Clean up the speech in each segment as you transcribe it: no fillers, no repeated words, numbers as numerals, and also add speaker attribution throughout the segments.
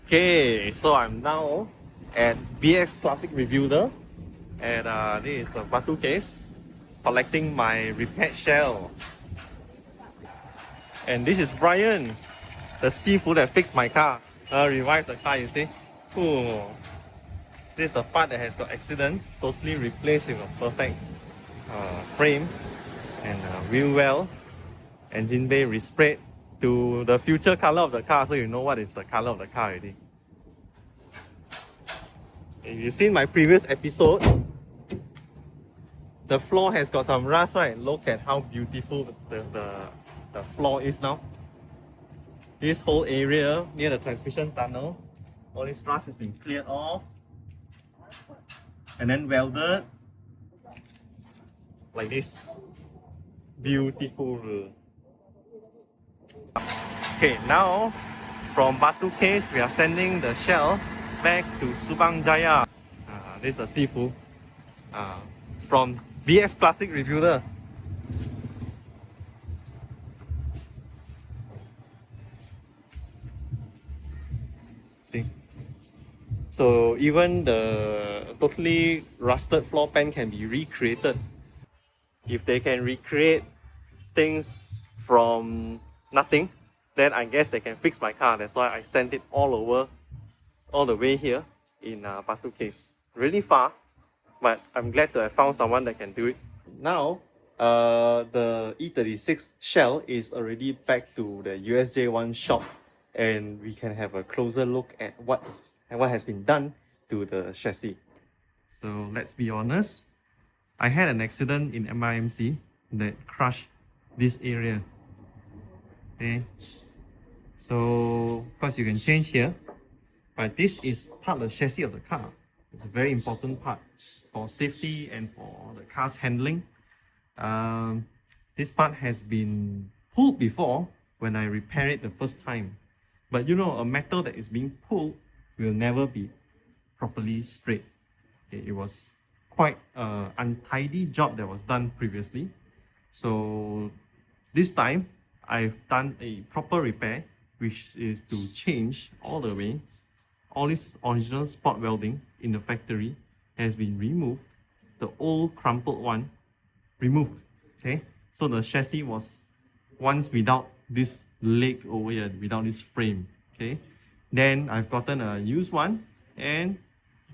Speaker 1: Okay, so I'm now at BX Classic Rebuilder, and this is a Batu case collecting my repaired shell. And this is Brian, the seafood that fixed my car, revived the car. You see, ooh, this is the part that has got accident, totally replaced with a perfect frame and wheel well, engine bay resprayed to the future color of the car, so you know what is the color of the car already. If you've seen my previous episode, the floor has got some rust, right? Look at how beautiful the floor is now. This whole area near the transmission tunnel, all this rust has been cleared off and then welded like this. Beautiful. Okay, now from Batu case, we are sending the shell back to Subang Jaya. This is the seafood from BX Classic Rebuilder. See? So even the totally rusted floor pan can be recreated. If they can recreate things from nothing, then I guess they can fix my car. That's why I sent it all the way here in Batu Caves. Really far, but I'm glad to have found someone that can do it. Now, the E36 shell is already back to the USJ1 shop, and we can have a closer look at what has been done to the chassis. So let's be honest, I had an accident in MIMC that crushed this area. Okay, so of course you can change here, but this is part of the chassis of the car. It's a very important part for safety and for the car's handling. This part has been pulled before when I repaired it the first time, but you know, a metal that is being pulled will never be properly straight. Okay, it was quite an untidy job that was done previously. So this time I've done a proper repair, which is to change all the way. All this original spot welding in the factory has been removed. The old crumpled one removed. Okay, so the chassis was once without this leg over here, without this frame. Okay, then I've gotten a used one and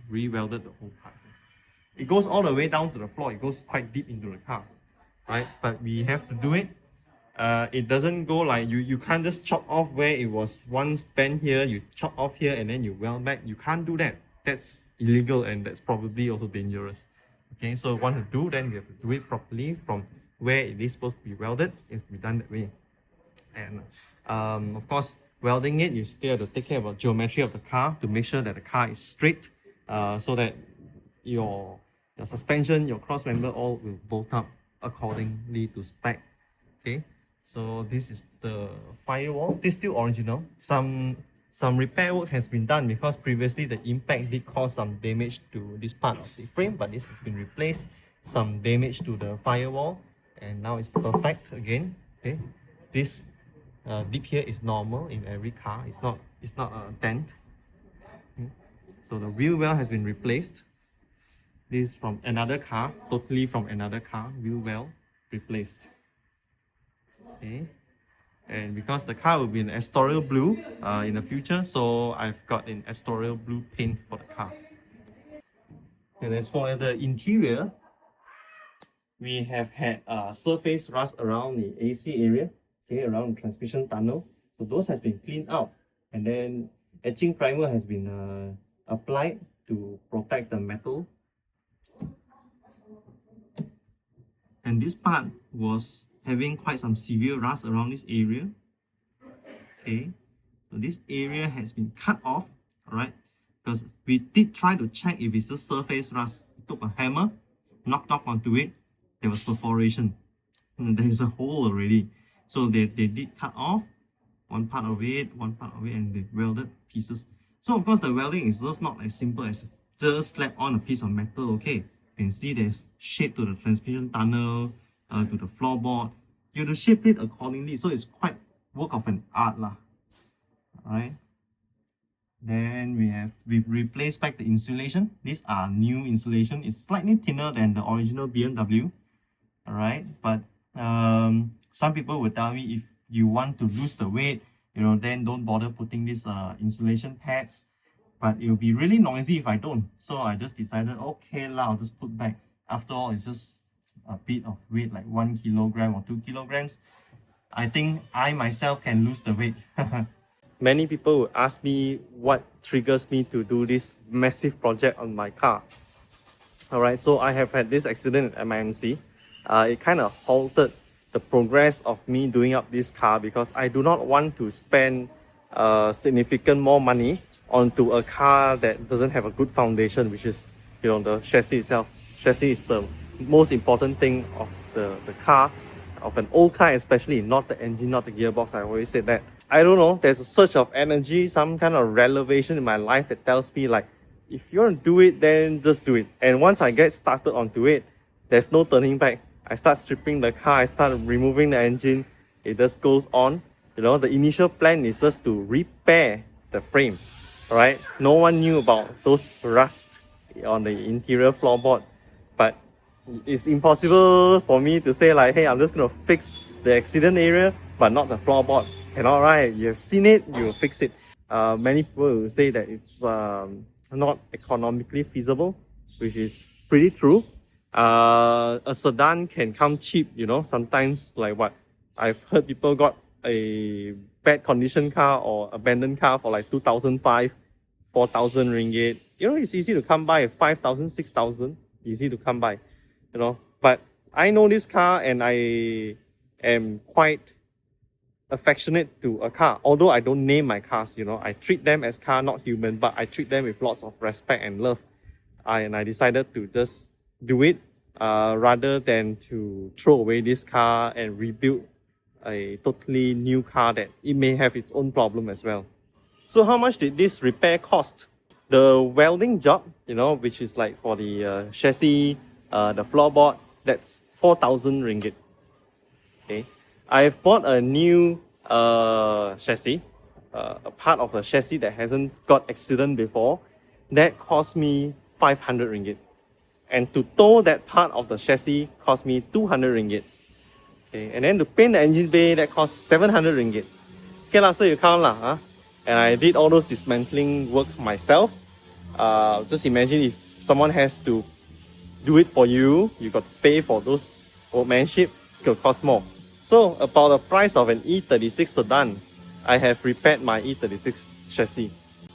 Speaker 1: re-welded the whole part. It goes all the way down to the floor. It goes quite deep into the car, right? But we have to do it. It doesn't go like you can't just chop off where it was once bent here, you chop off here and then you weld back. You can't do that. That's illegal and that's probably also dangerous. Okay, so want to do, then we have to do it properly from where it is supposed to be welded. It has to be done that way. And of course, welding it, you still have to take care of the geometry of the car to make sure that the car is straight, so that your suspension, your cross member all will bolt up accordingly to spec. Okay, so this is the firewall. This is still original. Some repair work has been done because previously the impact did cause some damage to this part of the frame, but this has been replaced. Some damage to the firewall, and now it's perfect again. Okay, this dip here is normal in every car. It's not a dent. Okay. So the wheel well has been replaced. This is from another car, totally from another car, wheel well replaced. Okay, and because the car will be in Estoril Blue in the future, so I've got an Estoril Blue paint for the car. And as for the interior, we have had surface rust around the AC area, okay, around the transmission tunnel. So those has been cleaned out, and then etching primer has been applied to protect the metal. And this part was having quite some severe rust around this area. Okay, so this area has been cut off, alright, because we did try to check if it's a surface rust. We took a hammer, knocked off onto it, there was perforation. And there is a hole already. So they did cut off one part of it, and they welded pieces. So of course the welding is just not as simple as just slap on a piece of metal, okay. You can see there's shape to the transmission tunnel, to the floorboard. You have to shape it accordingly, so it's quite work of an art lah. Alright. Then we've replaced back the insulation. These are new insulation. It's slightly thinner than the original BMW. Alright, but some people will tell me if you want to lose the weight, then don't bother putting these insulation pads. But it will be really noisy if I don't. So I just decided, okay lah, I'll just put back. After all, it's just a bit of weight, like 1 kilogram or 2 kilograms. I think I myself can lose the weight. Many people will ask me what triggers me to do this massive project on my car. Alright, so I have had this accident at MIMC. It kind of halted the progress of me doing up this car because I do not want to spend significant more money onto a car that doesn't have a good foundation, which is, the chassis itself. Chassis is the most important thing of the car, of an old car especially, not the engine, not the gearbox. I always say that. I don't know, there's a surge of energy, some kind of revelation in my life that tells me like, if you want to do it, then just do it. And once I get started onto it, there's no turning back. I start stripping the car, I start removing the engine, it just goes on. The initial plan is just to repair the frame. Alright, no one knew about those rust on the interior floorboard, but it's impossible for me to say like, hey, I'm just gonna fix the accident area, but not the floorboard. Cannot, right? You've seen it, you'll fix it. Many people will say that it's not economically feasible, which is pretty true. A sedan can come cheap, sometimes like what? I've heard people got a bad condition car or abandoned car for like 2,500, 4,000 ringgit. It's easy to come by. 5,000, 6,000, easy to come by, But I know this car and I am quite affectionate to a car. Although I don't name my cars, I treat them as car, not human, but I treat them with lots of respect and love. And I decided to just do it rather than to throw away this car and rebuild a totally new car that it may have its own problem as well. So how much did this repair cost? The welding job, which is like for the chassis, the floorboard, that's 4,000 ringgit. Okay, I've bought a new chassis, a part of the chassis that hasn't got accident before. That cost me 500 ringgit. And to tow that part of the chassis cost me 200 ringgit. Okay, and then to paint the engine bay, that costs 700 ringgit. Okay lah, so you count lah, huh? And I did all those dismantling work myself. Just imagine if someone has to do it for you, you got to pay for those workmanship, it's going to cost more. So about the price of an E36 Sedan, I have repaired my E36 chassis.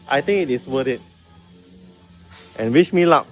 Speaker 1: I think it is worth it. And wish me luck.